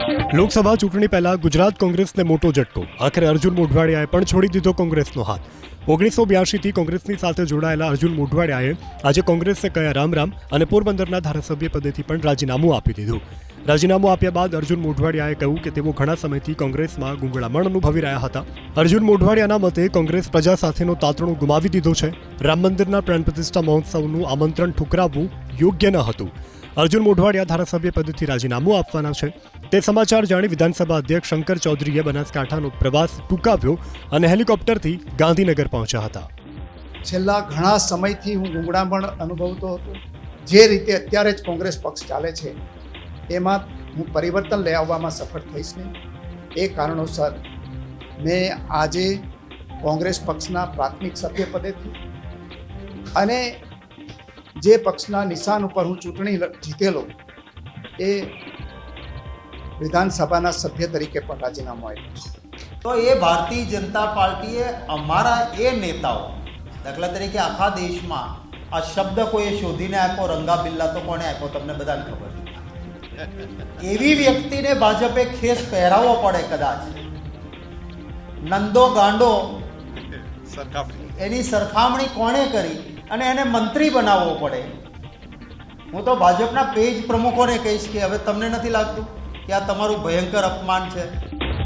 લોકસભા ચૂંટણી પહેલા ગુજરાત કોંગ્રેસને મોટો ઝટકો. આખરે અર્જુન મોઢવાડિયાએ પણ છોડી દીધો કોંગ્રેસનો હાથ. 1982થી કોંગ્રેસની સાથે જોડાયેલા અર્જુન મોઢવાડિયાએ આજે કોંગ્રેસને કહ્યા રામ રામ અને પોરબંદરના ધારાસભ્ય પદેથી પણ રાજીનામું આપી દીધું. રાજીનામું આપ્યા બાદ અર્જુન મોઢવાડિયાએ કહ્યું કે તેઓ ઘણા સમયથી કોંગ્રેસમાં ગૂંગળામણ અનુભવી રહ્યા હતા. અર્જુન મોઢવાડિયાના મતે કોંગ્રેસ પ્રજા સાથેનો તાતણો ગુમાવી દીધો છે. રામ મંદિરના પ્રાણ પ્રતિષ્ઠા મહોત્સવનું આમંત્રણ ઠુકરાવવું યોગ્ય ન હતું. અર્જુન મોઢવાડિયા ધારાસભ્ય પદેથી રાજીનામું આપવાના છે. તે સમાચાર જાણી વિધાનસભા અધ્યક્ષ શંકર ચૌધરીએ બનાસકાંઠાનો પ્રવાસ ટૂંકાવ્યો અને હેલિકોપ્ટરથી ગાંધીનગર પહોંચ્યા હતા. છેલ્લા ઘણા સમયથી હું ગુંગળામણ અનુભવતો હતો. જે રીતે અત્યારે જ કોંગ્રેસ પક્ષ ચાલે છે એમાં હું પરિવર્તન લઈ આવવામાં સફળ થઈશ નહીં. એ કારણોસર મેં આજે કોંગ્રેસ પક્ષના પ્રાથમિક સભ્ય પદેથી અને જે પક્ષના નિશાન ઉપર હું ચૂંટણી જીતેલો એ વિધાનસભાના સભ્ય તરીકે પણ રાજીનામું આપ્યું. તો એ ભારતીય જનતા પાર્ટીએ અમારા એ નેતાઓ, દાખલા તરીકે આખા દેશમાં આ શબ્દ કોઈએ શોધીને આપ્યો, રંગા બિલ્લા તો કોણે આપ્યો તમને બધાને ખબર છે. એવી વ્યક્તિને ભાજપે ખેસ પહેરાવવો પડે કદાચ, નંદો ગાંડો એની સરખામણી કોણે કરી અને એને મંત્રી બનાવવો પડે. હું તો ભાજપના પેજ પ્રમુખોને કહીશ કે હવે તમને નથી લાગતું કે આ તમારું ભયંકર અપમાન છે?